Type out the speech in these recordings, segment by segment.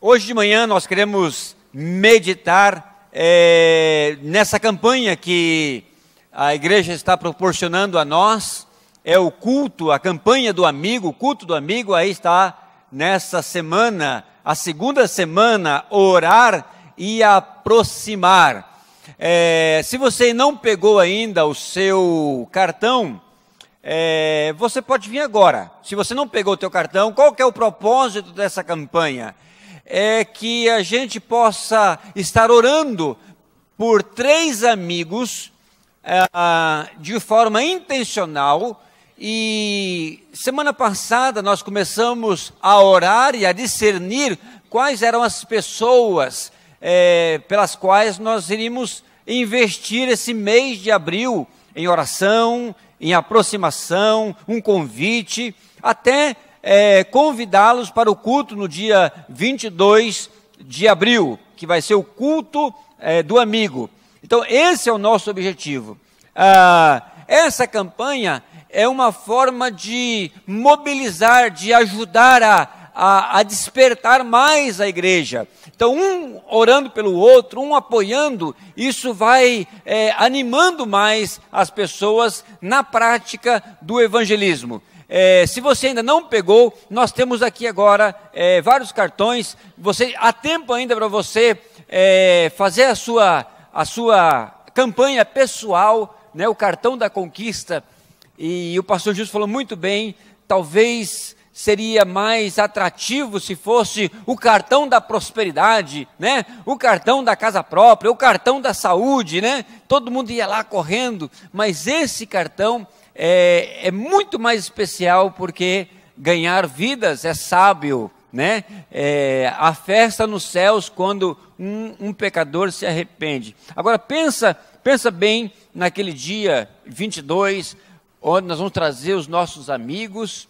Hoje de manhã nós queremos meditar nessa campanha que a igreja está proporcionando a nós. É o culto, a campanha do amigo, o culto do amigo. Aí está nessa semana, a segunda semana, orar e aproximar. Se você não pegou ainda o seu cartão, você pode vir agora. Se você não pegou o teu cartão, qual que é o propósito dessa campanha? É que a gente possa estar orando por 3 amigos de forma intencional. E semana passada nós começamos a orar e a discernir quais eram as pessoas pelas quais nós iríamos investir esse mês de abril em oração, em aproximação, um convite, até convidá-los para o culto no dia 22 de abril, que vai ser o culto do amigo. Então esse é o nosso objetivo. Essa campanha é uma forma de mobilizar, de ajudar a despertar mais a igreja. Então, um orando pelo outro, um apoiando, isso vai animando mais as pessoas na prática do evangelismo. Se você ainda não pegou, nós temos aqui agora vários cartões. Há tempo ainda para você fazer a sua campanha pessoal, né, o cartão da conquista. E o pastor Justo falou muito bem, talvez seria mais atrativo se fosse o cartão da prosperidade, né? O cartão da casa própria, o cartão da saúde, né? Todo mundo ia lá correndo, mas esse cartão é muito mais especial porque ganhar vidas é sábio, né? A festa nos céus quando um pecador se arrepende. Agora pensa bem naquele dia 22, onde nós vamos trazer os nossos amigos,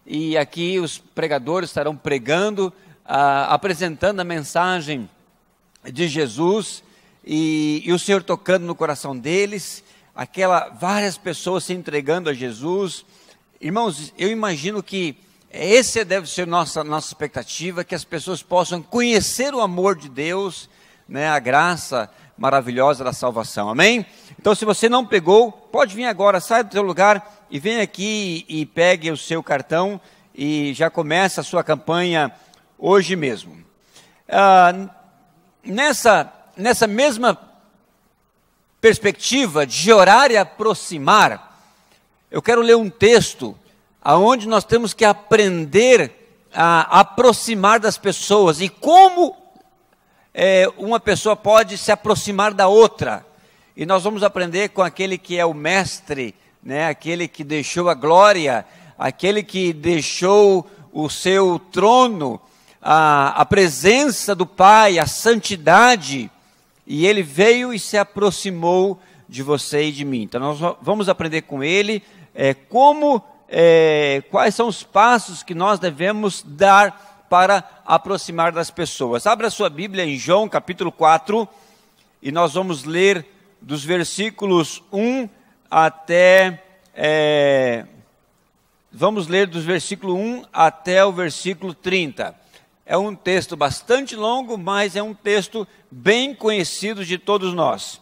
e aqui os pregadores estarão pregando, apresentando a mensagem de Jesus, e o Senhor tocando no coração deles, várias pessoas se entregando a Jesus. Irmãos, eu imagino que esse deve ser nossa expectativa, que as pessoas possam conhecer o amor de Deus, né, a graça maravilhosa da salvação, amém? Então, se você não pegou, pode vir agora, sai do seu lugar e vem aqui e pegue o seu cartão e já começa a sua campanha hoje mesmo. Nessa mesma perspectiva de orar e aproximar, eu quero ler um texto aonde nós temos que aprender a aproximar das pessoas e como uma pessoa pode se aproximar da outra. E nós vamos aprender com aquele que é o mestre, né? Aquele que deixou a glória, aquele que deixou o seu trono, a presença do Pai, a santidade, e ele veio e se aproximou de você e de mim. Então nós vamos aprender com ele quais são os passos que nós devemos dar para aproximar das pessoas. Abra sua Bíblia em João capítulo 4 e nós vamos ler dos versículos 1 até vamos ler dos versículos 1 até o versículo 30. É um texto bastante longo, mas é um texto bem conhecido de todos nós.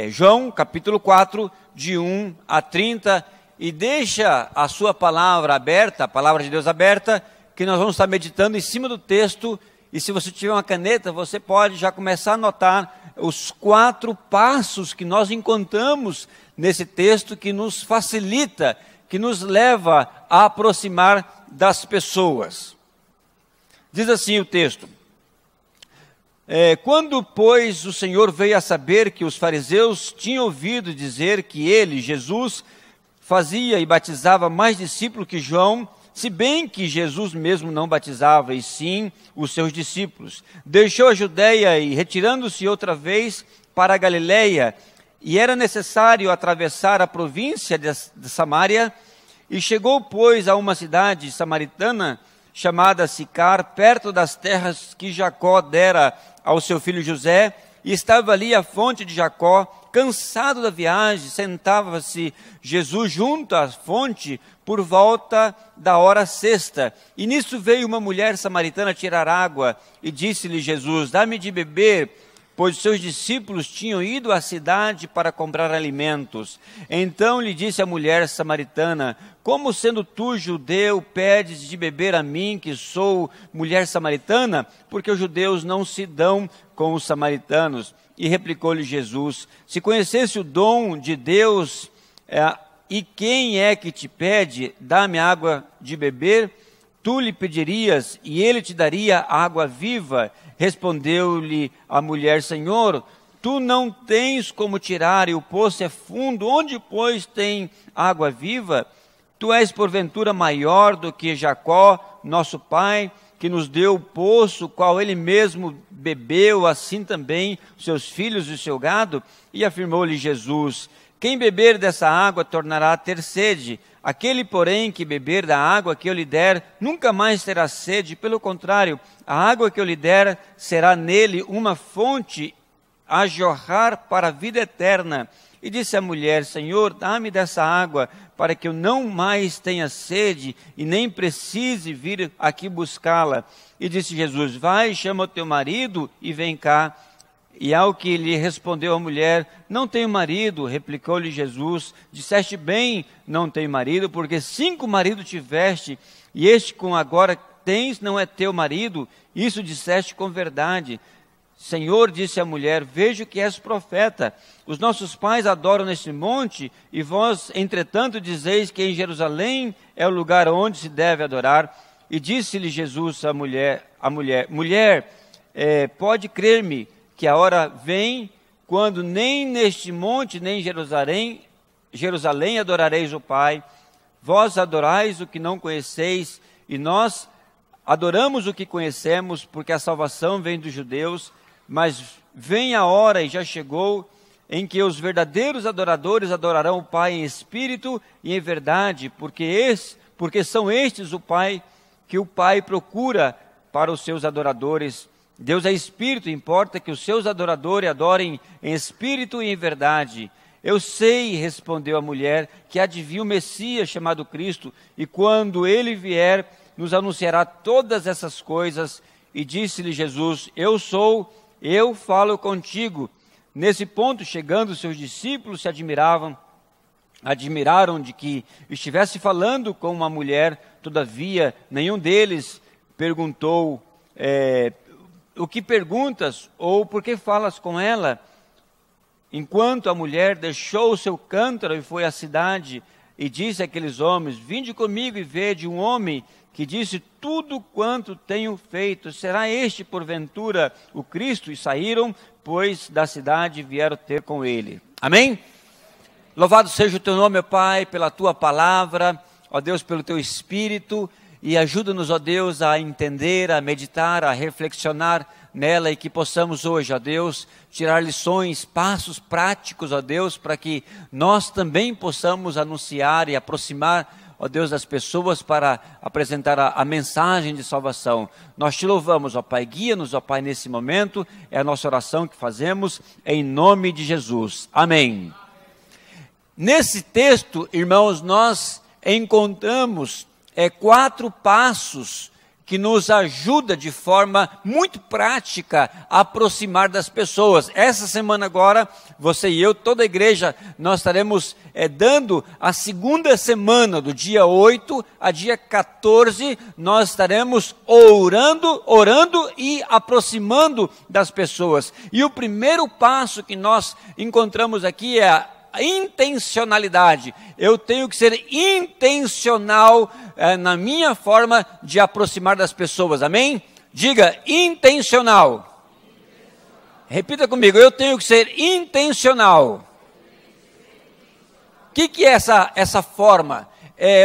João capítulo 4, de 1 a 30, e deixa a sua palavra aberta, a palavra de Deus aberta, que nós vamos estar meditando em cima do texto. E se você tiver uma caneta, você pode já começar a anotar os 4 passos que nós encontramos nesse texto, que nos facilita, que nos leva a aproximar das pessoas. Diz assim o texto: quando, pois, o Senhor veio a saber que os fariseus tinham ouvido dizer que ele, Jesus, fazia e batizava mais discípulos que João, se bem que Jesus mesmo não batizava, e sim os seus discípulos, deixou a Judeia e, retirando-se outra vez para a Galileia, e era necessário atravessar a província de Samaria, e chegou, pois, a uma cidade samaritana, chamada Sicar, perto das terras que Jacó dera ao seu filho José, e estava ali a fonte de Jacó. cansado da viagem, sentava-se Jesus junto à fonte por volta da hora sexta. E nisso veio uma mulher samaritana tirar água e disse-lhe Jesus: dá-me de beber, pois seus discípulos tinham ido à cidade para comprar alimentos. Então lhe disse a mulher samaritana: como sendo tu judeu, pedes de beber a mim, que sou mulher samaritana? Porque os judeus não se dão com os samaritanos. E replicou-lhe Jesus: se conhecesse o dom de Deus, e quem é que te pede, dá-me água de beber, tu lhe pedirias, e ele te daria água viva. Respondeu-lhe a mulher: Senhor, tu não tens como tirar, e o poço é fundo, onde, pois, tem água viva? Tu és, porventura, maior do que Jacó, nosso pai, que nos deu o poço, qual ele mesmo bebeu, assim também seus filhos e seu gado? E afirmou-lhe Jesus: quem beber dessa água tornará a ter sede. Aquele, porém, que beber da água que eu lhe der, nunca mais terá sede. Pelo contrário, a água que eu lhe der será nele uma fonte a jorrar para a vida eterna. E disse a mulher: Senhor, dá-me dessa água, para que eu não mais tenha sede e nem precise vir aqui buscá-la. E disse Jesus: vai, chama o teu marido e vem cá. E ao que lhe respondeu a mulher: não tenho marido. Replicou-lhe Jesus: disseste bem, não tenho marido, porque 5 maridos tiveste, e este com agora tens não é teu marido. Isso disseste com verdade. Senhor, disse a mulher: vejo que és profeta. Os nossos pais adoram neste monte, e vós, entretanto, dizeis que em Jerusalém é o lugar onde se deve adorar. E disse-lhe Jesus à mulher: mulher, pode crer-me, que a hora vem, quando nem neste monte, nem em Jerusalém adorareis o Pai. Vós adorais o que não conheceis, e nós adoramos o que conhecemos, porque a salvação vem dos judeus. Mas vem a hora, e já chegou, em que os verdadeiros adoradores adorarão o Pai em espírito e em verdade, porque são estes o Pai, que o Pai procura para os seus adoradores. Deus é espírito, importa que os seus adoradores adorem em espírito e em verdade. Eu sei, respondeu a mulher, que há de vir o Messias chamado Cristo, e quando ele vier, nos anunciará todas essas coisas. E disse-lhe Jesus: eu falo contigo. Nesse ponto, chegando, seus discípulos se admiraram de que estivesse falando com uma mulher. Todavia, nenhum deles perguntou: o que perguntas? Ou por que falas com ela? Enquanto a mulher deixou o seu cântaro e foi à cidade, e disse àqueles homens: vinde comigo e vede um homem que disse tudo quanto tenho feito. Será este, porventura, o Cristo? E saíram, pois, da cidade e vieram ter com ele. Amém? Louvado seja o teu nome, ó Pai, pela tua palavra, ó Deus, pelo teu Espírito, e ajuda-nos, ó Deus, a entender, a meditar, a reflexionar nela, e que possamos hoje, ó Deus, tirar lições, passos práticos, ó Deus, para que nós também possamos anunciar e aproximar, ó Deus, das pessoas para apresentar a mensagem de salvação. Nós te louvamos, ó Pai, guia-nos, ó Pai, nesse momento, é a nossa oração que fazemos, em nome de Jesus. Amém. Nesse texto, irmãos, nós encontramos 4 passos que nos ajuda de forma muito prática a aproximar das pessoas. Essa semana agora, você e eu, toda a igreja, nós estaremos dando a segunda semana, do dia 8 a dia 14, nós estaremos orando e aproximando das pessoas. E o primeiro passo que nós encontramos aqui é a intencionalidade. Eu tenho que ser intencional na minha forma de aproximar das pessoas. Amém? Diga: intencional. Repita comigo: eu tenho que ser intencional. O que é essa forma?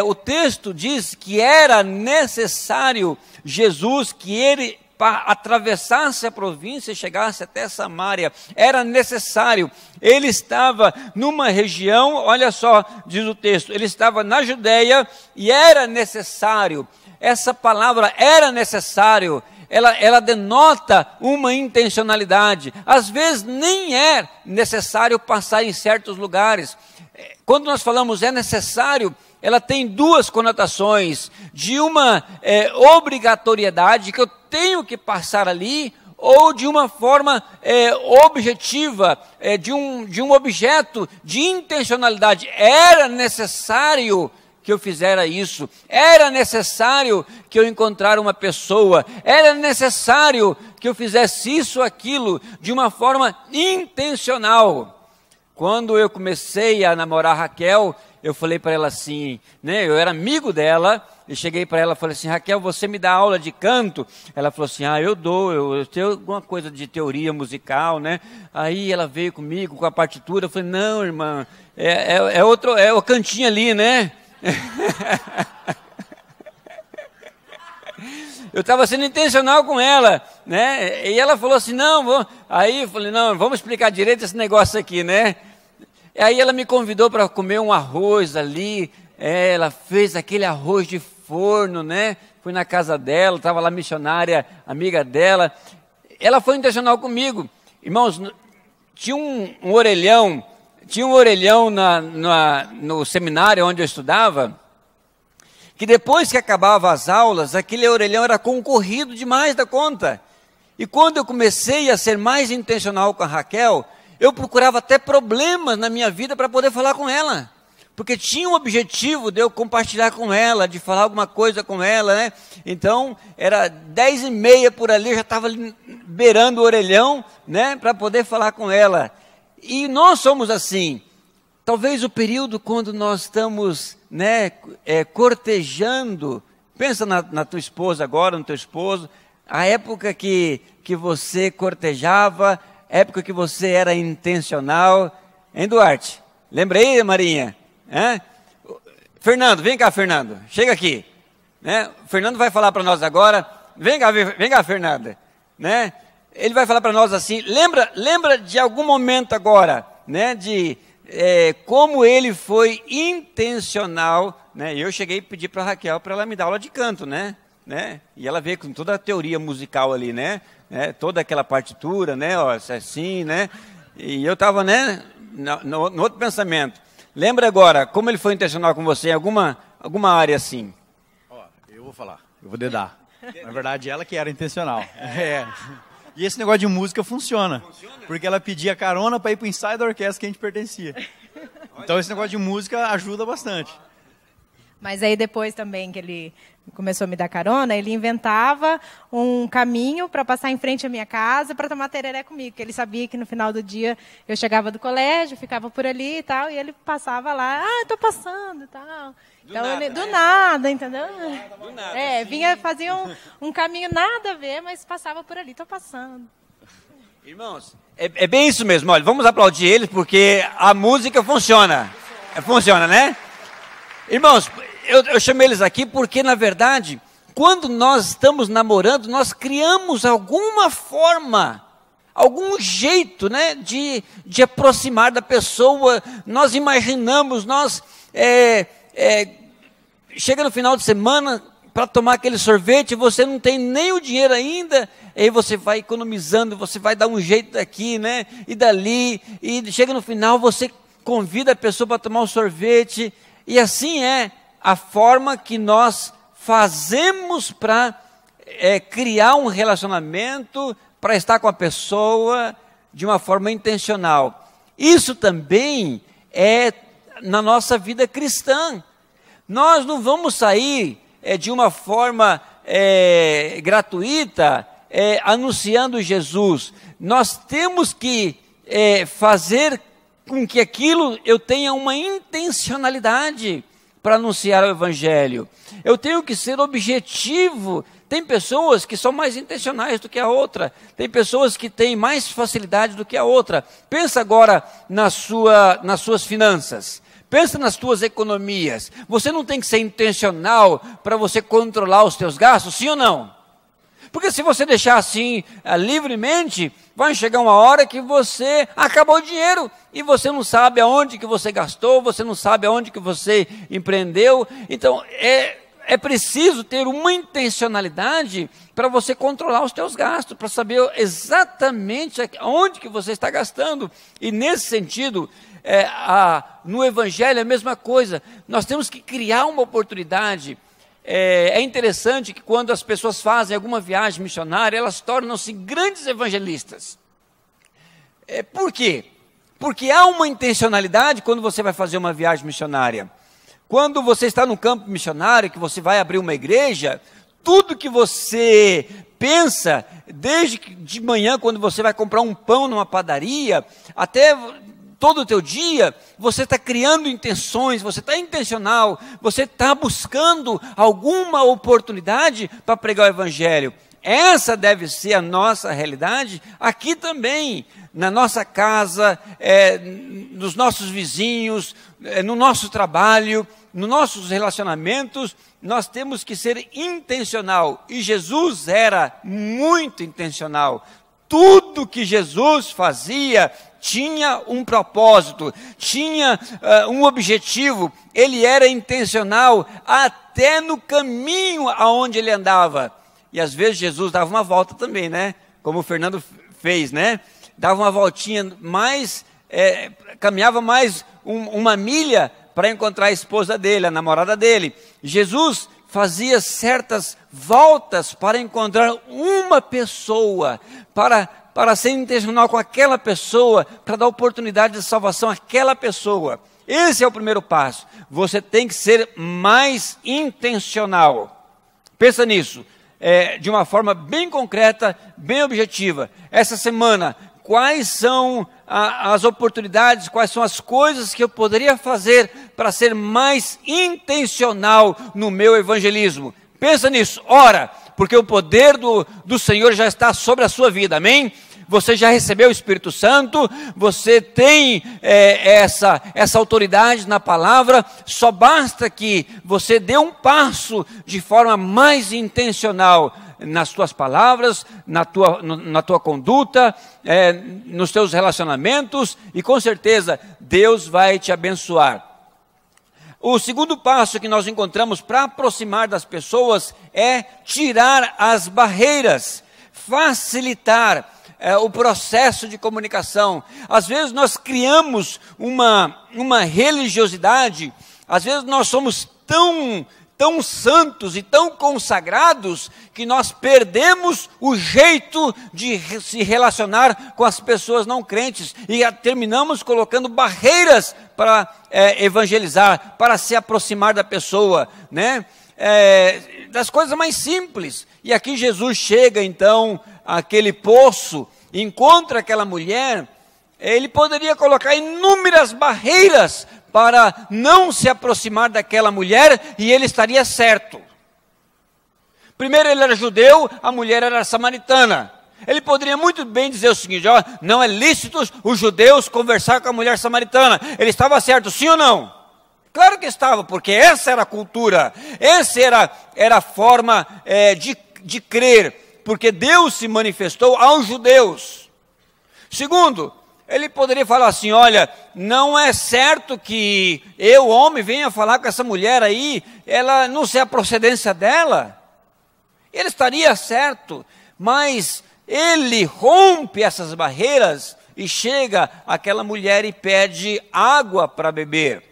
O texto diz que era necessário Jesus, que ele atravessasse a província e chegasse até Samaria. Era necessário. Ele estava numa região, olha só, diz o texto, ele estava na Judeia e era necessário. essa palavra era necessário, ela denota uma intencionalidade. Às vezes nem é necessário passar em certos lugares. Quando nós falamos é necessário, ela tem duas conotações, de uma obrigatoriedade, que eu tenho que passar ali, ou de uma forma objetiva, de um objeto de intencionalidade. Era necessário que eu fizera isso, era necessário que eu encontrara uma pessoa, era necessário que eu fizesse isso ou aquilo, de uma forma intencional. Quando eu comecei a namorar a Raquel, eu falei para ela assim, né, eu era amigo dela, e cheguei para ela e falei assim, Raquel, você me dá aula de canto? Ela falou assim, eu dou, eu tenho alguma coisa de teoria musical, né? Aí ela veio comigo com a partitura, eu falei, não, irmã, é o cantinho ali, né? Eu estava sendo intencional com ela, né? E ela falou assim, aí eu falei, não, vamos explicar direito esse negócio aqui, né? E aí ela me convidou para comer um arroz ali, ela fez aquele arroz de forno, né? Fui na casa dela, estava lá missionária, amiga dela. Ela foi intencional comigo. Irmãos, tinha um orelhão no seminário onde eu estudava, que depois que acabava as aulas, aquele orelhão era concorrido demais da conta. E quando eu comecei a ser mais intencional com a Raquel, eu procurava até problemas na minha vida para poder falar com ela. Porque tinha um objetivo de eu compartilhar com ela, de falar alguma coisa com ela, né? Então, era 10h30 por ali, eu já estava beirando o orelhão, né? Para poder falar com ela. E nós somos assim. Talvez o período quando nós estamos, né, cortejando, pensa na tua esposa agora, no teu esposo, a época que você cortejava, a época que você era intencional, hein, Duarte? Lembra aí, Marinha? Fernando, vem cá, Fernando, chega aqui, né? O Fernando vai falar para nós agora, vem cá, Fernanda, né? Ele vai falar para nós assim, lembra de algum momento agora, né, de como ele foi intencional, né? Eu cheguei e pedi para a Raquel para ela me dar aula de canto, né? E ela veio com toda a teoria musical ali, né? Toda aquela partitura, né? Ó, assim, né? E eu estava, né, no outro pensamento. Lembra agora, como ele foi intencional com você em alguma área assim? Eu vou falar, eu vou dedar. Na verdade, ela que era intencional. E esse negócio de música funciona, porque ela pedia carona para ir para o ensaio da orquestra que a gente pertencia. Então esse negócio de música ajuda bastante. Mas aí depois também que ele começou a me dar carona, ele inventava um caminho para passar em frente à minha casa para tomar tereré comigo, porque ele sabia que no final do dia eu chegava do colégio, ficava por ali e tal, e ele passava lá, estou passando e tal. Do nada, entendeu? Do nada. Vinha, fazia um caminho nada a ver, mas passava por ali, estou passando. Irmãos, é bem isso mesmo, olha, vamos aplaudir eles porque a música funciona. Funciona, né? Irmãos, eu chamei eles aqui porque, na verdade, quando nós estamos namorando, nós criamos alguma forma, algum jeito, né, de aproximar da pessoa, nós imaginamos, chega no final de semana para tomar aquele sorvete, você não tem nem o dinheiro ainda, aí você vai economizando, você vai dar um jeito daqui, né, e dali, e chega no final, você convida a pessoa para tomar um sorvete, e assim é a forma que nós fazemos para criar um relacionamento, para estar com a pessoa de uma forma intencional. Isso também é na nossa vida cristã. Nós não vamos sair de uma forma gratuita anunciando Jesus. Nós temos que fazer com que aquilo eu tenha uma intencionalidade para anunciar o Evangelho. Eu tenho que ser objetivo. Tem pessoas que são mais intencionais do que a outra. Tem pessoas que têm mais facilidade do que a outra. Pensa agora nas suas finanças. Pensa nas tuas economias. Você não tem que ser intencional para você controlar os teus gastos, sim ou não? Porque se você deixar assim livremente, vai chegar uma hora que você acabou o dinheiro e você não sabe aonde que você gastou, você não sabe aonde que você empreendeu. Então, é preciso ter uma intencionalidade para você controlar os teus gastos, para saber exatamente onde que você está gastando. E nesse sentido, no Evangelho é a mesma coisa. Nós temos que criar uma oportunidade. É interessante que quando as pessoas fazem alguma viagem missionária, elas tornam-se grandes evangelistas. Por quê? Porque há uma intencionalidade quando você vai fazer uma viagem missionária. Quando você está no campo missionário, que você vai abrir uma igreja, tudo que você pensa, desde de manhã, quando você vai comprar um pão numa padaria, até todo o teu dia, você está criando intenções, você está intencional, você está buscando alguma oportunidade para pregar o Evangelho. Essa deve ser a nossa realidade aqui também, na nossa casa, nos nossos vizinhos, no nosso trabalho, nos nossos relacionamentos. Nós temos que ser intencional, e Jesus era muito intencional. Tudo que Jesus fazia tinha um propósito, tinha um objetivo. Ele era intencional até no caminho aonde ele andava. E às vezes Jesus dava uma volta também, né? Como o Fernando fez, né? Dava uma voltinha mais, caminhava mais uma milha para encontrar a esposa dele, a namorada dele. Jesus fazia certas voltas para encontrar uma pessoa, para ser intencional com aquela pessoa, para dar oportunidade de salvação àquela pessoa. Esse é o primeiro passo. Você tem que ser mais intencional. Pensa nisso. De uma forma bem concreta, bem objetiva. Essa semana, quais são as oportunidades, quais são as coisas que eu poderia fazer para ser mais intencional no meu evangelismo? Pensa nisso, ora, porque o poder do Senhor já está sobre a sua vida, amém? Você já recebeu o Espírito Santo, você tem essa autoridade na palavra, só basta que você dê um passo de forma mais intencional nas tuas palavras, na tua conduta, nos teus relacionamentos, e com certeza Deus vai te abençoar. O segundo passo que nós encontramos para aproximar das pessoas é tirar as barreiras, facilitar o processo de comunicação. Às vezes nós criamos uma religiosidade, às vezes nós somos tão santos e tão consagrados que nós perdemos o jeito de se relacionar com as pessoas não crentes e terminamos colocando barreiras para evangelizar, para se aproximar da pessoa, né? Das coisas mais simples. E aqui Jesus chega então àquele poço, encontra aquela mulher. Ele poderia colocar inúmeras barreiras para não se aproximar daquela mulher, e ele estaria certo. Primeiro, ele era judeu, a mulher era samaritana. Ele poderia muito bem dizer o seguinte: ó, não é lícito os judeus conversar com a mulher samaritana. Ele estava certo, sim ou não? Claro que estava, porque essa era a cultura, essa era a forma de crer, porque Deus se manifestou aos judeus. Segundo, ele poderia falar assim: olha, não é certo que eu, homem, venha falar com essa mulher aí, ela não sei a procedência dela. Ele estaria certo, mas ele rompe essas barreiras e chega àquela mulher e pede água para beber.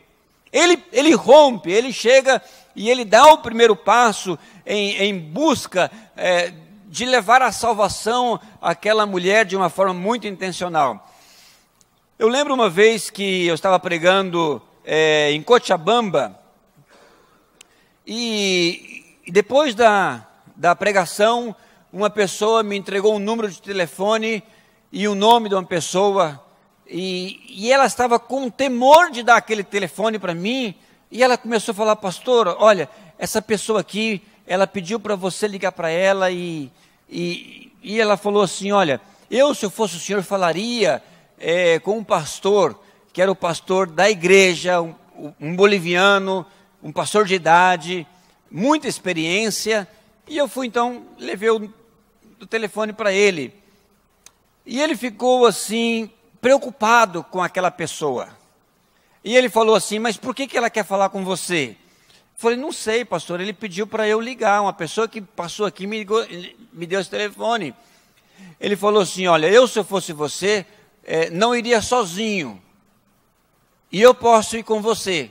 Ele rompe, ele chega e ele dá o primeiro passo em busca de levar a salvação àquela mulher de uma forma muito intencional. Eu lembro uma vez que eu estava pregando em Cochabamba, e depois da pregação, uma pessoa me entregou um número de telefone e o nome de uma pessoa, e ela estava com temor de dar aquele telefone para mim, e ela começou a falar: pastor, olha, essa pessoa aqui, ela pediu para você ligar para ela, e ela falou assim: olha, se eu fosse o senhor, falaria com um pastor, que era o pastor da igreja, um boliviano, um pastor de idade, muita experiência. E eu fui então, levei o telefone para ele, e ele ficou assim, preocupado com aquela pessoa, e ele falou assim: mas por que ela quer falar com você? Falei, não sei, pastor, ele pediu para eu ligar, uma pessoa que passou aqui me deu esse telefone. Ele falou assim, olha, eu se eu fosse você, não iria sozinho, e eu posso ir com você.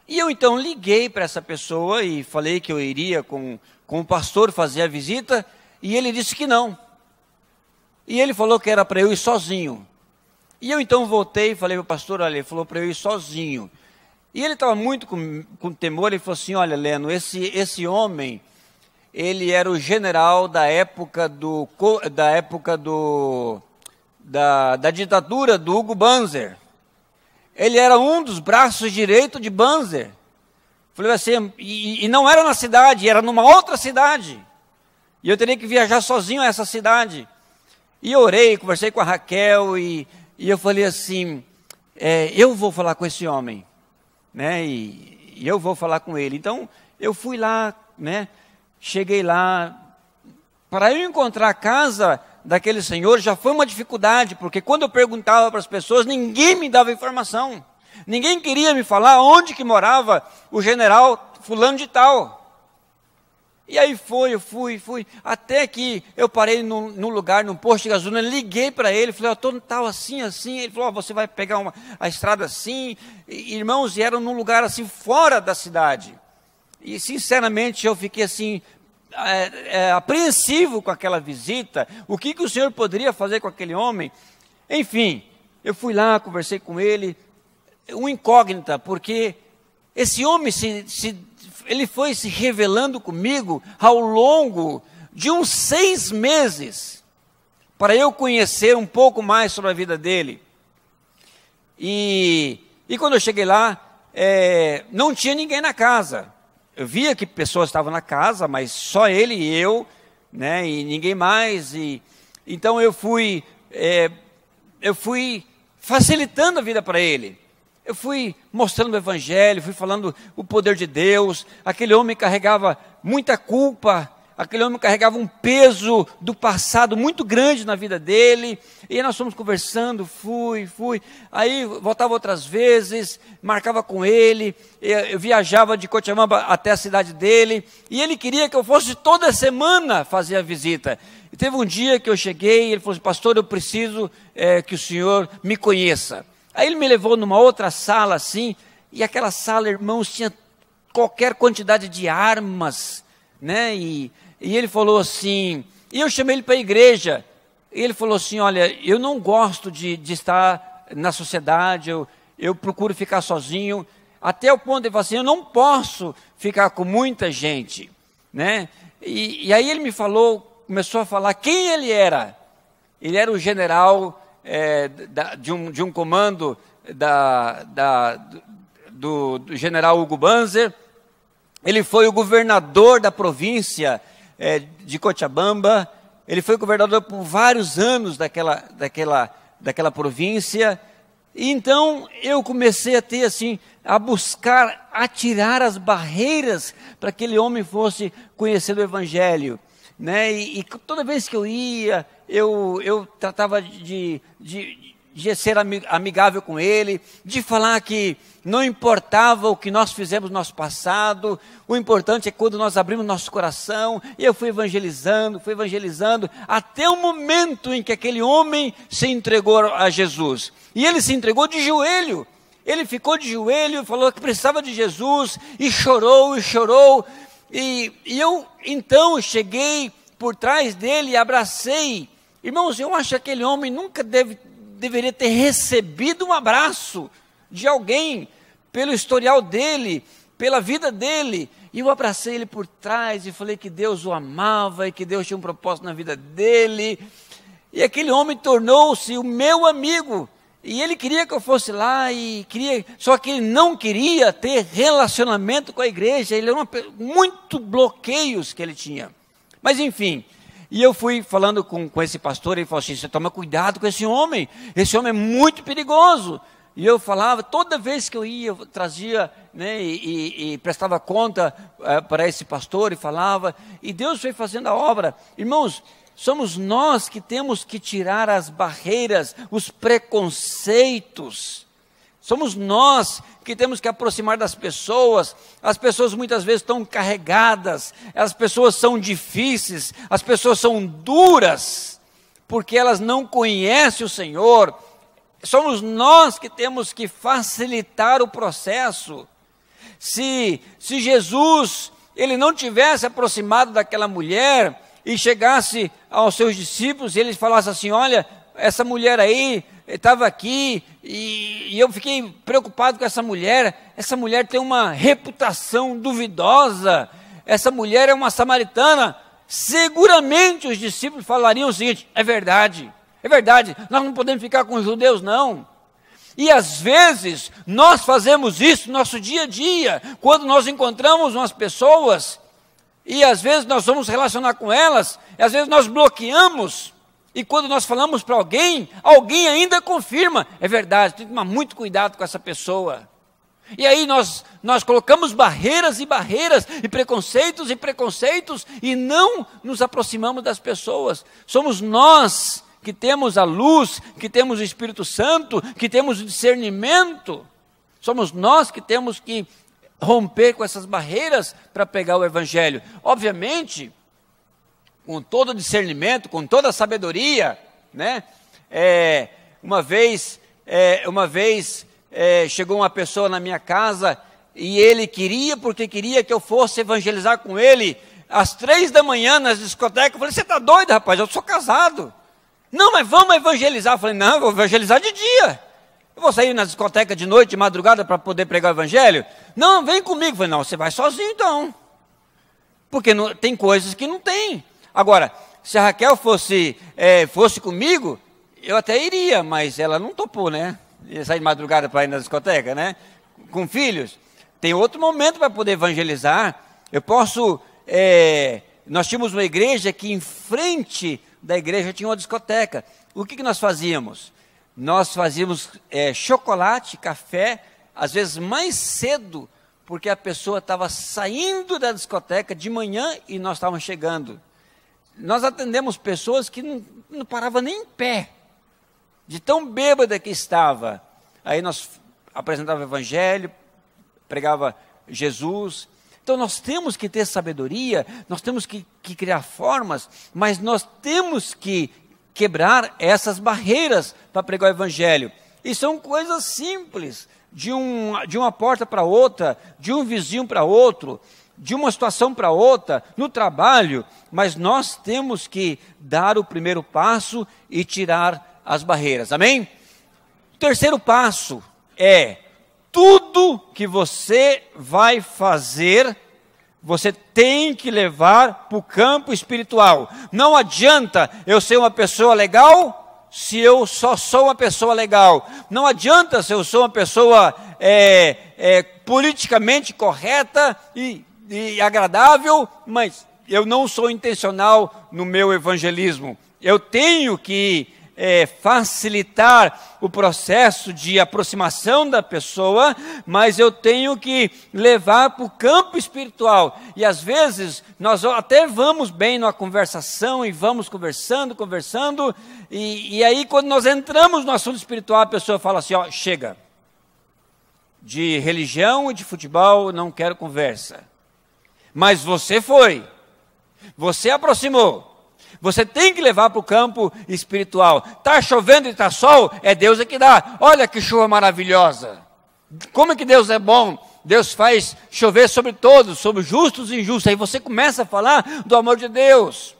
E eu então liguei para essa pessoa e falei que eu iria com o pastor fazer a visita, e ele disse que não. E ele falou que era para eu ir sozinho. E eu então voltei e falei para o pastor, olha, ele falou para eu ir sozinho. E ele estava muito com temor, ele falou assim, olha, Leno, esse homem, ele era o general da época da ditadura do Hugo Banzer. Ele era um dos braços direitos de Banzer. Falei assim, e não era na cidade, era numa outra cidade. E eu teria que viajar sozinho a essa cidade. E eu orei, conversei com a Raquel, e eu falei assim, eu vou falar com esse homem, né? E eu vou falar com ele. Então, eu fui lá, né? Cheguei lá. Para eu encontrar a casa daquele senhor já foi uma dificuldade, porque quando eu perguntava para as pessoas, ninguém me dava informação. Ninguém queria me falar onde que morava o general fulano de tal. E aí eu fui, até que eu parei num lugar, num posto de gasolina, liguei para ele, falei, eu estou tal assim, assim. Ele falou, você vai pegar a estrada assim. E, irmãos, e eram num lugar assim, fora da cidade. E sinceramente eu fiquei assim, apreensivo com aquela visita. O que o Senhor poderia fazer com aquele homem? Enfim, eu fui lá, conversei com ele, uma incógnita, porque esse homem ele foi se revelando comigo ao longo de uns 6 meses, para eu conhecer um pouco mais sobre a vida dele. E quando eu cheguei lá, não tinha ninguém na casa. Eu via que pessoas estavam na casa, mas só ele e eu, né, e ninguém mais. Então eu fui facilitando a vida para ele. Eu fui mostrando o evangelho, fui falando o poder de Deus. Aquele homem carregava muita culpa, aquele homem carregava um peso do passado muito grande na vida dele. E aí nós fomos conversando, fui. Aí voltava outras vezes, marcava com ele. Eu viajava de Cochabamba até a cidade dele. E ele queria que eu fosse toda semana fazer a visita. E teve um dia que eu cheguei e ele falou assim, pastor, eu preciso que o senhor me conheça. Aí ele me levou numa outra sala assim, e aquela sala, irmãos, tinha qualquer quantidade de armas, né? E ele falou assim, e eu chamei ele para a igreja, e ele falou assim, olha, eu não gosto de estar na sociedade, eu procuro ficar sozinho, até o ponto de ele falar assim, eu não posso ficar com muita gente, né? E aí ele me falou, começou a falar quem ele era. Ele era o general de um comando do general Hugo Banzer. Ele foi o governador da província de Cochabamba. Ele foi governador por vários anos daquela província. E então eu comecei a ter assim, a buscar, a tirar as barreiras para que aquele homem fosse conhecer o evangelho, né? E toda vez que eu ia, eu tratava de ser amigável com ele, de falar que não importava o que nós fizemos no nosso passado, o importante é quando nós abrimos nosso coração. E eu fui evangelizando, até o momento em que aquele homem se entregou a Jesus. E ele se entregou de joelho, ele ficou de joelho, falou que precisava de Jesus, e chorou, e eu então cheguei por trás dele e abracei. Irmãos, eu acho que aquele homem nunca deveria ter recebido um abraço de alguém, pelo historial dele, pela vida dele. E eu abracei ele por trás e falei que Deus o amava e que Deus tinha um propósito na vida dele. E aquele homem tornou-se o meu amigo. E ele queria que eu fosse lá, só que ele não queria ter relacionamento com a igreja. Ele era muito bloqueios que ele tinha. Mas enfim, e eu fui falando com esse pastor, ele falou assim, você toma cuidado com esse homem é muito perigoso. E eu falava, toda vez que eu ia, eu trazia, né, e prestava conta para esse pastor e falava, e Deus foi fazendo a obra. Irmãos, somos nós que temos que tirar as barreiras, os preconceitos, Somos nós que temos que aproximar das pessoas. As pessoas muitas vezes estão carregadas, as pessoas são difíceis, as pessoas são duras, porque elas não conhecem o Senhor. Somos nós que temos que facilitar o processo. Se Jesus, ele não tivesse aproximado daquela mulher e chegasse aos seus discípulos e eles falassem assim, olha, essa mulher aí estava aqui e eu fiquei preocupado com essa mulher tem uma reputação duvidosa, essa mulher é uma samaritana, seguramente os discípulos falariam o seguinte, é verdade, nós não podemos ficar com os judeus não. E às vezes nós fazemos isso no nosso dia a dia, quando nós encontramos umas pessoas e às vezes nós vamos relacionar com elas, e às vezes nós bloqueamos. E quando nós falamos para alguém ainda confirma, é verdade, tem que tomar muito cuidado com essa pessoa. E aí nós colocamos barreiras e preconceitos e não nos aproximamos das pessoas. Somos nós que temos a luz, que temos o Espírito Santo, que temos o discernimento. Somos nós que temos que romper com essas barreiras para pegar o Evangelho. Obviamente, com todo o discernimento, com toda a sabedoria, né? Uma vez chegou uma pessoa na minha casa e ele queria que eu fosse evangelizar com ele às 3 da manhã nas discotecas. Eu falei, você está doido, rapaz? Eu sou casado. Não, mas vamos evangelizar. Eu falei, não, eu vou evangelizar de dia. Eu vou sair na discoteca de noite, de madrugada, para poder pregar o Evangelho? Não, vem comigo. Eu falei, não, você vai sozinho então. Porque tem coisas que não tem. Agora, se a Raquel fosse comigo, eu até iria, mas ela não topou, né? Ia sair de madrugada para ir na discoteca, né? Com filhos. Tem outro momento para poder evangelizar. Eu posso... nós tínhamos uma igreja que em frente da igreja tinha uma discoteca. O que nós fazíamos? Nós fazíamos chocolate, café, às vezes mais cedo, porque a pessoa estava saindo da discoteca de manhã e nós estávamos chegando. Nós atendemos pessoas que não paravam nem em pé, de tão bêbada que estava. Aí nós apresentava o Evangelho, pregava Jesus. Então nós temos que ter sabedoria, nós temos que criar formas, mas nós temos que quebrar essas barreiras para pregar o Evangelho. E são coisas simples, de uma porta para outra, de um vizinho para outro, de uma situação para outra, no trabalho, mas nós temos que dar o primeiro passo e tirar as barreiras, amém? O terceiro passo é, tudo que você vai fazer, você tem que levar para o campo espiritual. Não adianta eu ser uma pessoa legal, se eu só sou uma pessoa legal. Não adianta se eu sou uma pessoa politicamente correta e agradável, mas eu não sou intencional no meu evangelismo. Eu tenho que facilitar o processo de aproximação da pessoa, mas eu tenho que levar para o campo espiritual. E às vezes nós até vamos bem numa conversação e vamos conversando, e aí quando nós entramos no assunto espiritual, a pessoa fala assim, ó, chega, de religião e de futebol não quero conversa. Mas você você aproximou. Você tem que levar para o campo espiritual. Está chovendo e está sol, é Deus que dá. Olha que chuva maravilhosa. Como é que Deus é bom? Deus faz chover sobre todos, sobre justos e injustos. Aí você começa a falar do amor de Deus.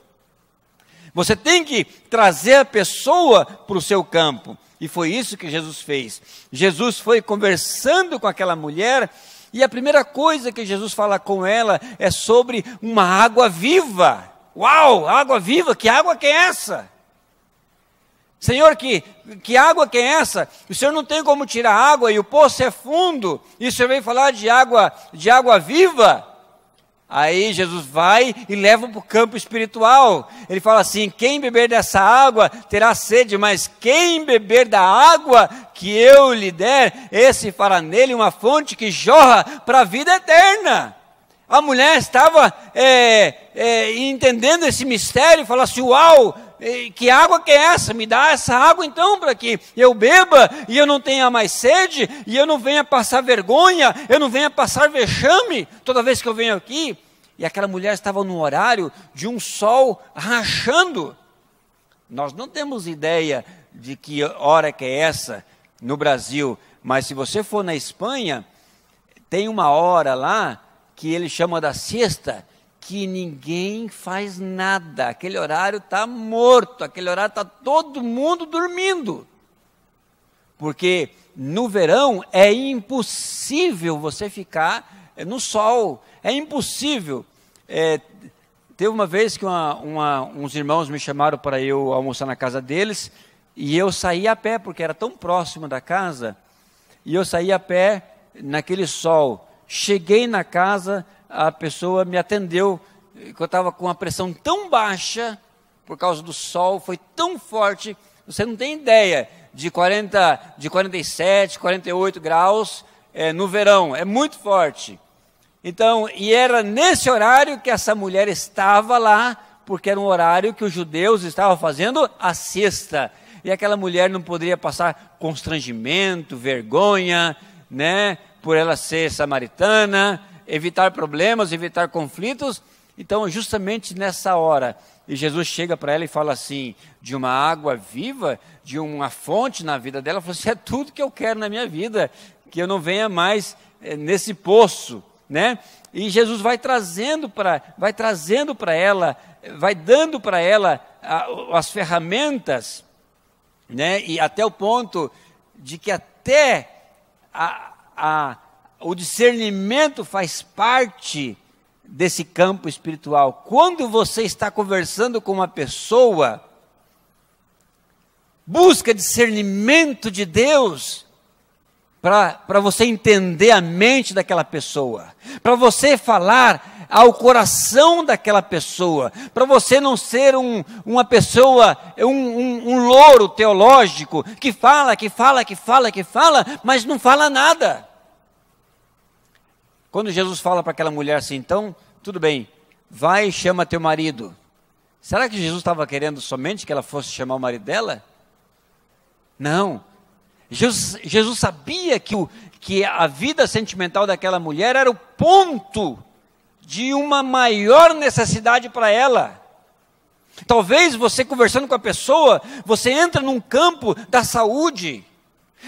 Você tem que trazer a pessoa para o seu campo. E foi isso que Jesus fez. Jesus foi conversando com aquela mulher, e a primeira coisa que Jesus fala com ela é sobre uma água viva. Uau, água viva, que água que é essa? Senhor, que água que é essa? O Senhor não tem como tirar água e o poço é fundo, e o Senhor vem falar de água viva? Aí Jesus vai e leva para o campo espiritual. Ele fala assim, quem beber dessa água terá sede, mas quem beber da água que eu lhe der, esse fará nele uma fonte que jorra para a vida eterna. A mulher estava entendendo esse mistério e falou assim, uau, que água que é essa? Me dá essa água então para que eu beba e eu não tenha mais sede, e eu não venha passar vergonha, eu não venha passar vexame toda vez que eu venho aqui. E aquela mulher estava no horário de um sol rachando. Nós não temos ideia de que hora que é essa no Brasil, mas se você for na Espanha, tem uma hora lá que ele chama da siesta, que ninguém faz nada. Aquele horário está morto, aquele horário está todo mundo dormindo. Porque no verão é impossível você ficar no sol, é impossível. Teve uma vez que uns irmãos me chamaram para eu almoçar na casa deles, e eu saí a pé, porque era tão próximo da casa, e eu saí a pé naquele sol. Cheguei na casa, a pessoa me atendeu, que eu estava com a pressão tão baixa, por causa do sol, foi tão forte, você não tem ideia, de 47, 48 graus no verão, é muito forte. Então, e era nesse horário que essa mulher estava lá, porque era um horário que os judeus estavam fazendo a siesta. E aquela mulher não poderia passar constrangimento, vergonha, né, por ela ser samaritana, evitar problemas, evitar conflitos. Então, justamente nessa hora, e Jesus chega para ela e fala assim, de uma água viva, de uma fonte na vida dela, falou assim, é tudo que eu quero na minha vida, que eu não venha mais nesse poço, né? E Jesus vai trazendo para ela, vai dando para ela as ferramentas, né? E até o ponto de que até o discernimento faz parte desse campo espiritual. Quando você está conversando com uma pessoa, busca discernimento de Deus, para você entender a mente daquela pessoa, para você falar ao coração daquela pessoa, para você não ser uma pessoa, um louro teológico, que fala, mas não fala nada. Quando Jesus fala para aquela mulher assim, então, tudo bem, vai e chama teu marido. Será que Jesus estava querendo somente que ela fosse chamar o marido dela? Não. Jesus sabia que a vida sentimental daquela mulher era o ponto de uma maior necessidade para ela. Talvez você conversando com a pessoa, você entra num campo da saúde,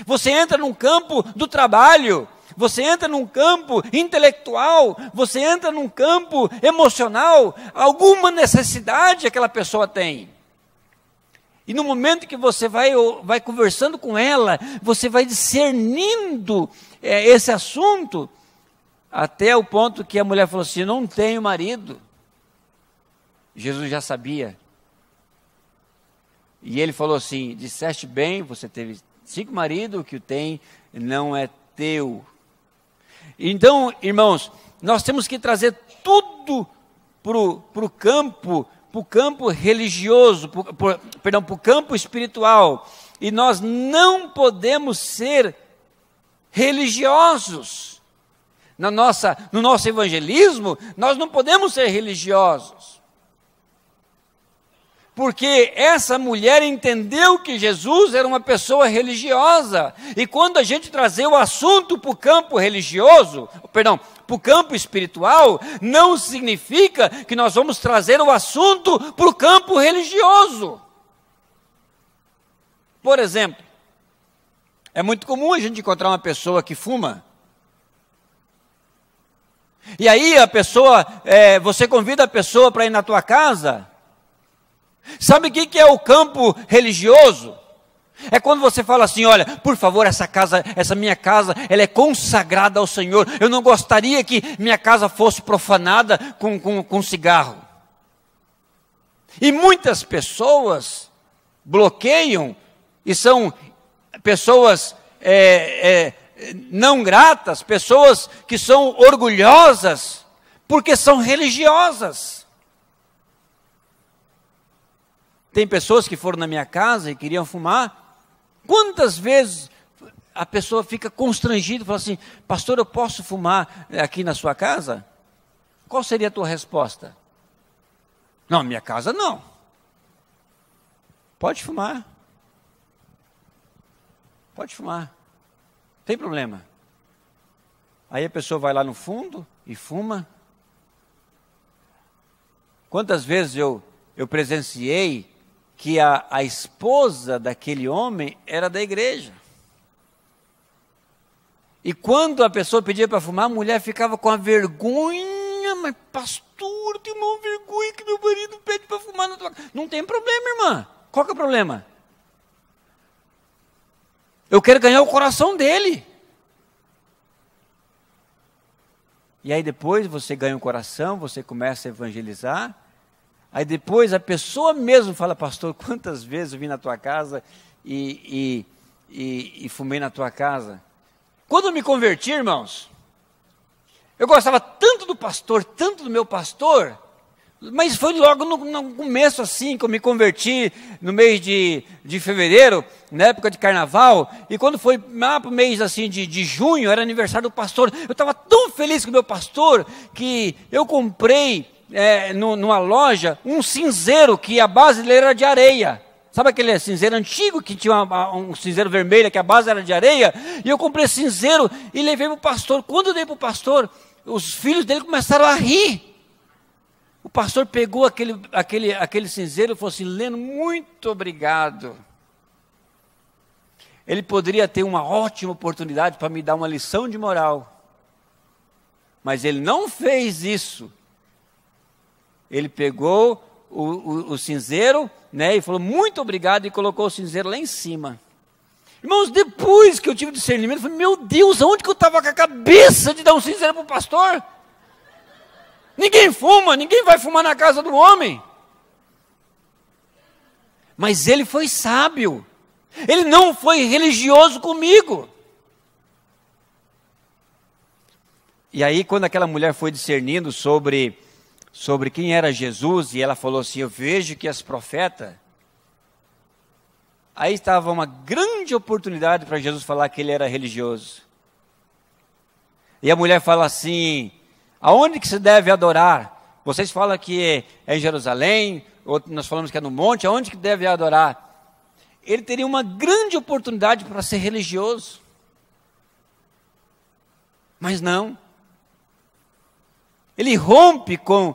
você entra num campo do trabalho, você entra num campo intelectual, você entra num campo emocional, alguma necessidade aquela pessoa tem. E no momento que você vai conversando com ela, você vai discernindo esse assunto, até o ponto que a mulher falou assim, não tenho marido. Jesus já sabia. E ele falou assim, disseste bem, você teve 5 maridos, o que o tem não é teu. Então, irmãos, nós temos que trazer tudo para o campo religioso, para o campo espiritual. E nós não podemos ser religiosos. No nosso evangelismo, nós não podemos ser religiosos. Porque essa mulher entendeu que Jesus era uma pessoa religiosa. E quando a gente trazer o assunto para o campo religioso, para o campo espiritual, não significa que nós vamos trazer o assunto para o campo religioso. Por exemplo, é muito comum a gente encontrar uma pessoa que fuma. E aí você convida a pessoa para ir na tua casa. Sabe o que é o campo religioso? É quando você fala assim, olha, por favor, essa minha casa, ela é consagrada ao Senhor. Eu não gostaria que minha casa fosse profanada com cigarro. E muitas pessoas bloqueiam, e são pessoas não gratas, pessoas que são orgulhosas, porque são religiosas. Tem pessoas que foram na minha casa e queriam fumar. Quantas vezes a pessoa fica constrangida e fala assim, pastor, eu posso fumar aqui na sua casa? Qual seria a tua resposta? Não, minha casa não. Pode fumar. Pode fumar. Não tem problema. Aí a pessoa vai lá no fundo e fuma. Quantas vezes eu presenciei que a esposa daquele homem era da igreja. E quando a pessoa pedia para fumar, a mulher ficava com a vergonha. Mas pastor, eu tenho uma vergonha que meu marido pede para fumar na tua casa. Não tem problema, irmã. Qual que é o problema? Eu quero ganhar o coração dele. E aí depois você ganha o coração, você começa a evangelizar. Aí depois a pessoa mesmo fala, pastor, quantas vezes eu vim na tua casa e fumei na tua casa. Quando eu me converti, irmãos, eu gostava tanto do pastor, tanto do meu pastor, mas foi logo no começo assim que eu me converti, no mês de fevereiro, na época de carnaval, e quando foi lá para o mês assim de junho, era aniversário do pastor, eu estava tão feliz com o meu pastor, que eu comprei numa loja um cinzeiro que a base dele era de areia. Sabe aquele cinzeiro antigo que tinha um cinzeiro vermelho, que a base era de areia? E eu comprei esse cinzeiro e levei para o pastor. Quando eu dei para o pastor, os filhos dele começaram a rir. O pastor pegou aquele cinzeiro e falou assim, Leno, muito obrigado. Ele poderia ter uma ótima oportunidade para me dar uma lição de moral. Mas ele não fez isso. Ele pegou o cinzeiro, né, e falou, muito obrigado, e colocou o cinzeiro lá em cima. Irmãos, depois que eu tive discernimento, eu falei, meu Deus, aonde que eu estava com a cabeça de dar um cinzeiro para o pastor? Ninguém fuma, ninguém vai fumar na casa do homem. Mas ele foi sábio. Ele não foi religioso comigo. E aí, quando aquela mulher foi discernindo sobre quem era Jesus, e ela falou assim, eu vejo que as profetas, aí estava uma grande oportunidade para Jesus falar que ele era religioso. E a mulher fala assim, aonde que se deve adorar? Vocês falam que é em Jerusalém, ou nós falamos que é no monte, aonde que deve adorar? Ele teria uma grande oportunidade para ser religioso. Mas não. Ele rompe com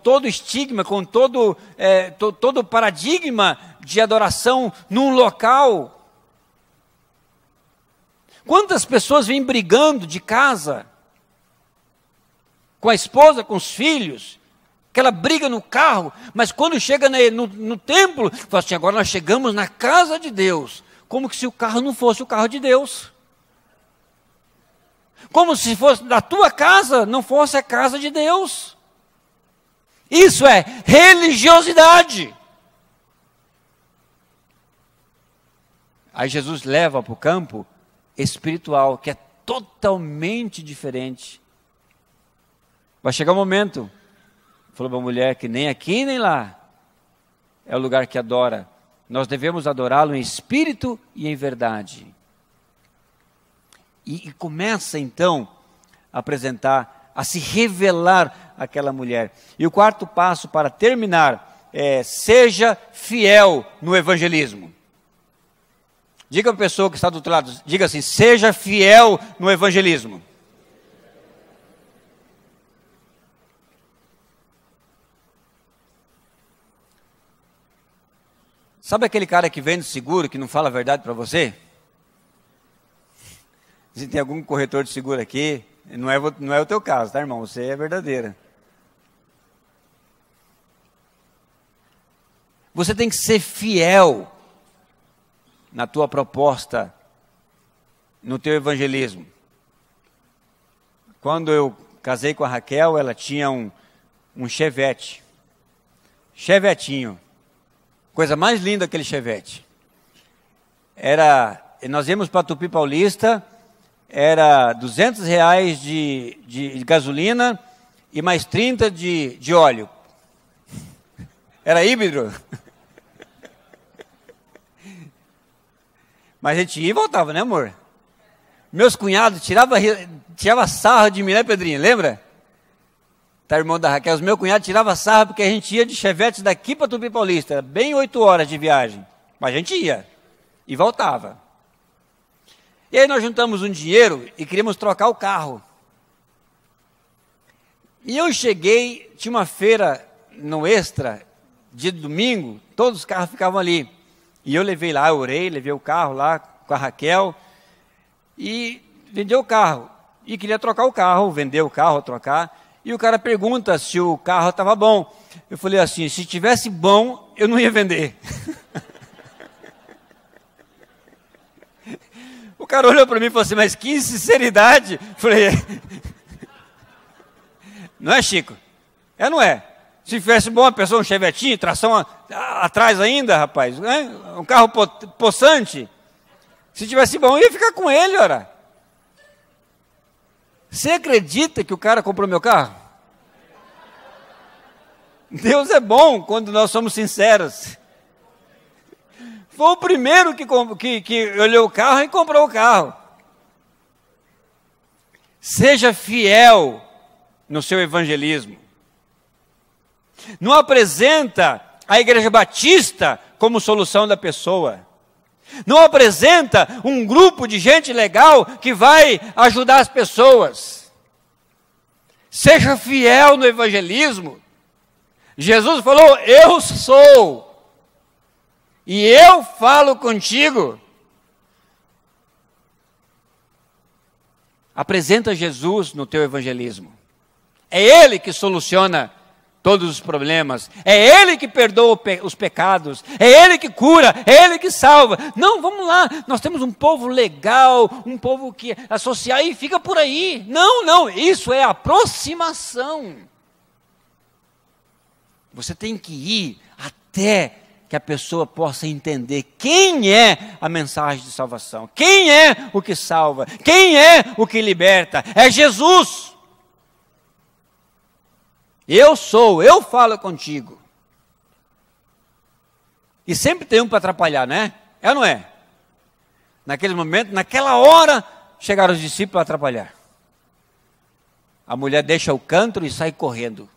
todo estigma, com todo paradigma de adoração num local. Quantas pessoas vêm brigando de casa, com a esposa, com os filhos, aquela briga no carro, mas quando chega no templo, fala assim, agora nós chegamos na casa de Deus, como que se o carro não fosse o carro de Deus. Como se fosse da tua casa, não fosse a casa de Deus. Isso é religiosidade. Aí Jesus leva para o campo espiritual, que é totalmente diferente. Vai chegar um momento, falou para a mulher, que nem aqui nem lá é o lugar que adora. Nós devemos adorá-lo em espírito e em verdade. E começa então a apresentar, a se revelar aquela mulher. E o quarto passo para terminar é, seja fiel no evangelismo. Diga para a pessoa que está do outro lado, diga assim, seja fiel no evangelismo. Sabe aquele cara que vende seguro, que não fala a verdade para você? Se tem algum corretor de seguro aqui, não é o teu caso, tá, irmão? Você é verdadeira. Você tem que ser fiel na tua proposta, no teu evangelismo. Quando eu casei com a Raquel, ela tinha um Chevette. Chevetinho. Coisa mais linda aquele Chevette. Nós íamos para Tupi Paulista, era R$200 de gasolina e mais 30 de óleo. Era híbrido. Mas a gente ia e voltava, né, amor? Meus cunhados tiravam sarro de mim, né, Pedrinho? Lembra? Tá, irmão da Raquel, os meu cunhado tirava sarro porque a gente ia de Chevette daqui para Tupi Paulista, bem 8 horas de viagem, mas a gente ia e voltava. E aí nós juntamos um dinheiro e queríamos trocar o carro. E eu cheguei, tinha uma feira no Extra, dia de domingo, todos os carros ficavam ali. E eu levei lá, eu orei, levei o carro lá com a Raquel e vendi o carro. E queria trocar o carro, vender o carro, trocar. E o cara pergunta se o carro estava bom. Eu falei assim, se tivesse bom, eu não ia vender. O cara olhou para mim e falou assim, mas que sinceridade. Eu falei, não é, Chico? É, não é? Se tivesse bom, a pessoa, um chevetinho, tração atrás ainda, rapaz, né? Um carro possante. Se tivesse bom, eu ia ficar com ele, ora. Você acredita que o cara comprou meu carro? Deus é bom quando nós somos sinceros. Foi o primeiro que olhou o carro e comprou o carro. Seja fiel no seu evangelismo. Não apresenta a Igreja Batista como solução da pessoa. Não apresenta um grupo de gente legal que vai ajudar as pessoas. Seja fiel no evangelismo. Jesus falou, eu sou. E eu falo contigo. Apresenta Jesus no teu evangelismo. É Ele que soluciona todos os problemas. É Ele que perdoa os pecados. É Ele que cura. É Ele que salva. Não, vamos lá. Nós temos um povo legal, um povo que associar e fica por aí. Não. Isso é aproximação. Você tem que ir até que a pessoa possa entender quem é a mensagem de salvação. Quem é o que salva. Quem é o que liberta. É Jesus. Eu sou, eu falo contigo. E sempre tem um para atrapalhar, né? É ou não é? Naquele momento, naquela hora, chegaram os discípulos para atrapalhar. A mulher deixa o cântaro e sai correndo.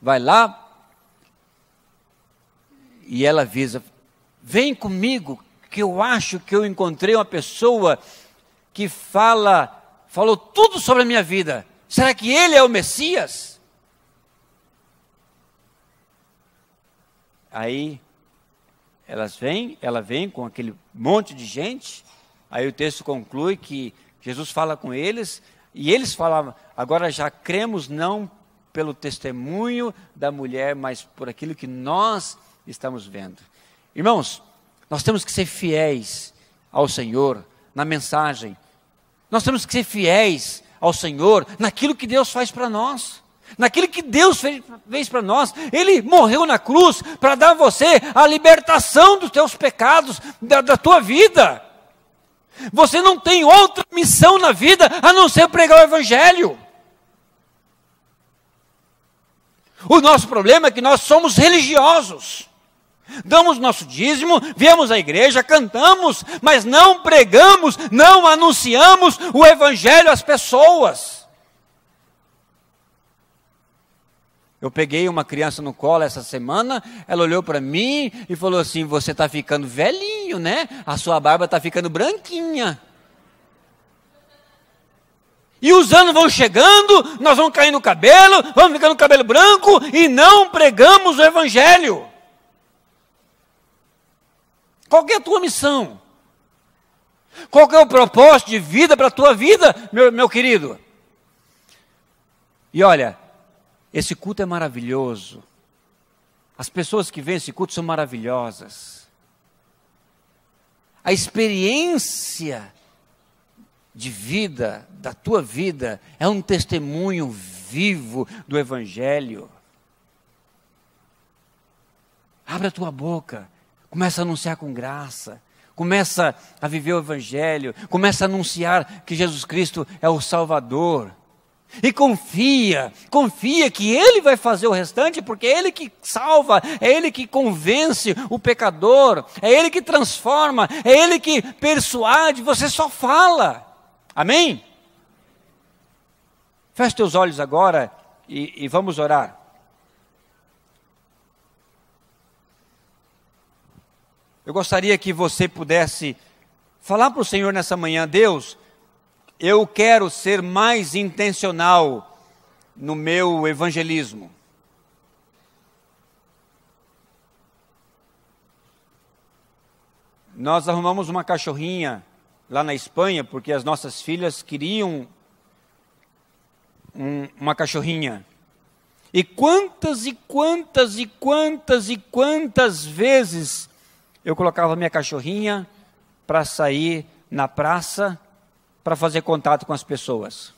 Vai lá e ela avisa, vem comigo, que eu acho que eu encontrei uma pessoa que falou tudo sobre a minha vida. Será que ele é o Messias? Aí ela vem com aquele monte de gente, aí o texto conclui que Jesus fala com eles, e eles falavam, agora já cremos não pelo testemunho da mulher, mas por aquilo que nós estamos vendo. Irmãos, nós temos que ser fiéis ao Senhor na mensagem, nós temos que ser fiéis ao Senhor naquilo que Deus faz para nós. Naquilo que Deus fez para nós. Ele morreu na cruz para dar a você a libertação dos teus pecados, da tua vida. Você não tem outra missão na vida a não ser pregar o Evangelho. O nosso problema é que nós somos religiosos. Damos nosso dízimo, viemos à igreja, cantamos, mas não pregamos, não anunciamos o Evangelho às pessoas. Eu peguei uma criança no colo essa semana, ela olhou para mim e falou assim, você está ficando velhinho, né? A sua barba está ficando branquinha. E os anos vão chegando, nós vamos caindo o cabelo, vamos ficando com o cabelo branco e não pregamos o Evangelho. Qual que é a tua missão? Qual que é o propósito de vida para a tua vida, meu querido? E olha, esse culto é maravilhoso. As pessoas que vêm esse culto são maravilhosas. A experiência de vida, da tua vida, é um testemunho vivo do Evangelho. Abre a tua boca, começa a anunciar com graça, começa a viver o Evangelho, começa a anunciar que Jesus Cristo é o Salvador. E confia que Ele vai fazer o restante, porque é Ele que salva, é Ele que convence o pecador, é Ele que transforma, é Ele que persuade, você só fala. Amém? Feche teus olhos agora e vamos orar. Eu gostaria que você pudesse falar para o Senhor nessa manhã: Deus, eu quero ser mais intencional no meu evangelismo. Nós arrumamos uma cachorrinha lá na Espanha, porque as nossas filhas queriam uma cachorrinha. E quantas vezes eu colocava minha cachorrinha para sair na praça, para fazer contato com as pessoas.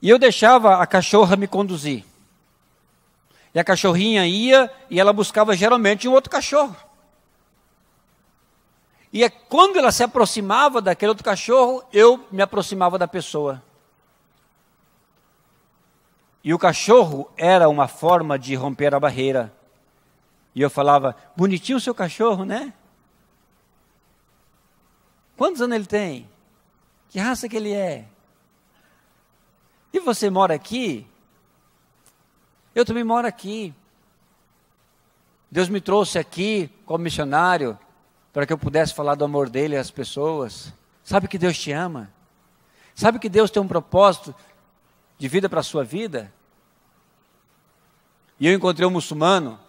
E eu deixava a cachorra me conduzir. E a cachorrinha ia e ela buscava geralmente um outro cachorro. E quando ela se aproximava daquele outro cachorro, eu me aproximava da pessoa. E o cachorro era uma forma de romper a barreira. E eu falava: bonitinho o seu cachorro, né? Quantos anos ele tem? Que raça que ele é? E você mora aqui? Eu também moro aqui. Deus me trouxe aqui como missionário para que eu pudesse falar do amor dele às pessoas. Sabe que Deus te ama? Sabe que Deus tem um propósito de vida para a sua vida? E eu encontrei um muçulmano,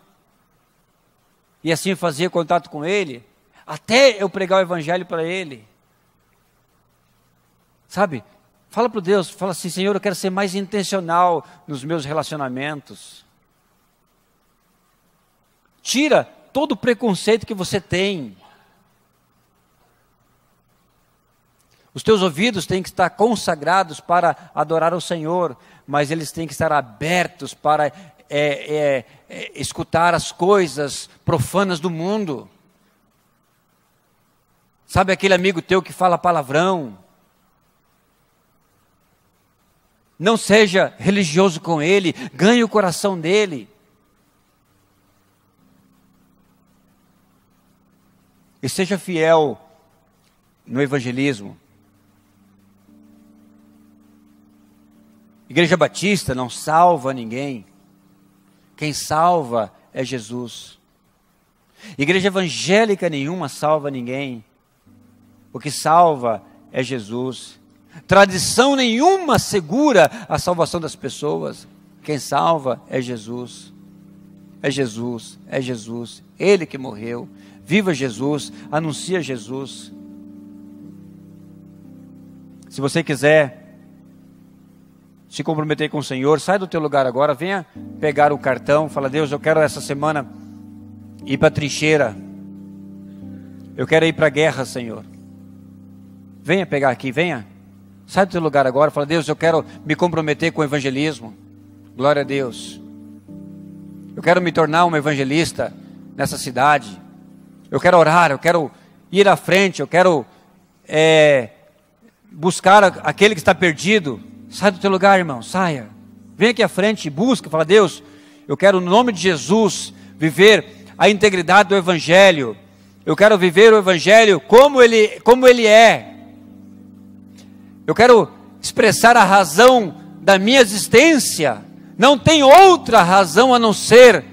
e assim fazia contato com ele, até eu pregar o evangelho para ele. Sabe? Fala para Deus, fala assim: Senhor, eu quero ser mais intencional nos meus relacionamentos. Tira todo o preconceito que você tem. Os teus ouvidos têm que estar consagrados para adorar o Senhor, mas eles têm que estar abertos para escutar as coisas profanas do mundo. Sabe aquele amigo teu que fala palavrão? Não seja religioso com ele, ganhe o coração dele. E seja fiel no evangelismo. Igreja Batista não salva ninguém. Quem salva é Jesus. Igreja evangélica nenhuma salva ninguém. O que salva é Jesus. Tradição nenhuma segura a salvação das pessoas. Quem salva é Jesus. É Jesus, é Jesus. Ele que morreu. Viva Jesus, anuncia Jesus. Se você quiser se comprometer com o Senhor, sai do teu lugar agora, venha pegar o cartão, fala: Deus, eu quero essa semana ir para a trincheira, eu quero ir para a guerra, Senhor. Venha pegar aqui, venha, sai do teu lugar agora, fala: Deus, eu quero me comprometer com o evangelismo. Glória a Deus. Eu quero me tornar um evangelista nessa cidade. Eu quero orar, eu quero ir à frente, eu quero buscar aquele que está perdido. Sai do teu lugar, irmão, saia. Vem aqui à frente, busca, fala: Deus, eu quero, no nome de Jesus, viver a integridade do Evangelho. Eu quero viver o Evangelho como ele é. Eu quero expressar a razão da minha existência. Não tem outra razão a não ser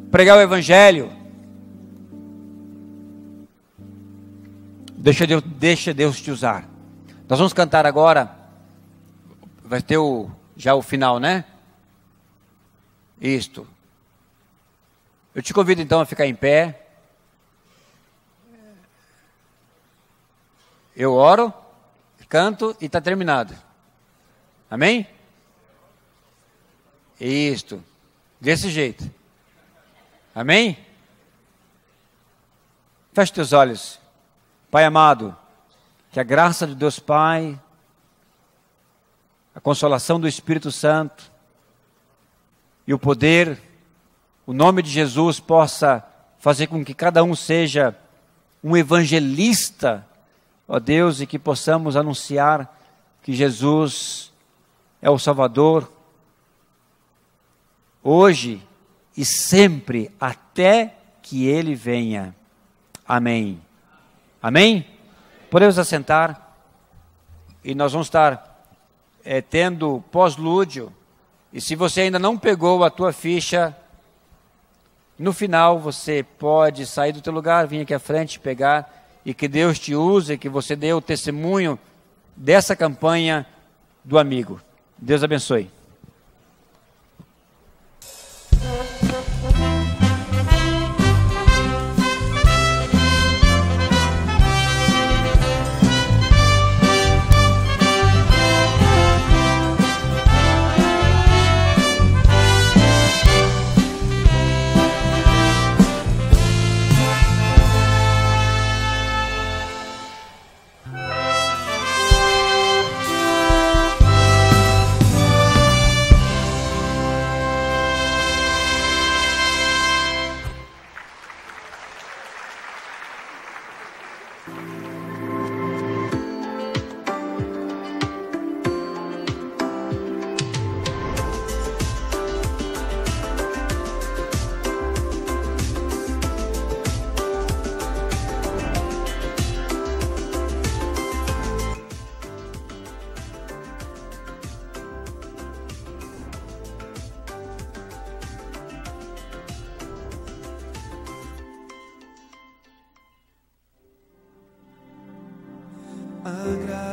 pregar o Evangelho. Deixa Deus te usar. Nós vamos cantar agora. Vai ter já o final, né? Isto. Eu te convido então a ficar em pé. Eu oro, canto e está terminado. Amém? Isto. Desse jeito. Amém? Feche teus olhos. Pai amado, que a graça de Deus Pai, a consolação do Espírito Santo e o poder, o nome de Jesus possa fazer com que cada um seja um evangelista, ó Deus, e que possamos anunciar que Jesus é o Salvador, hoje e sempre, até que Ele venha. Amém. Amém? Podemos assentar e nós vamos estar tendo pós-lúdio, e se você ainda não pegou a tua ficha, no final você pode sair do teu lugar, vir aqui à frente, pegar, e que Deus te use, que você dê o testemunho dessa campanha do amigo. Deus abençoe. Agradeço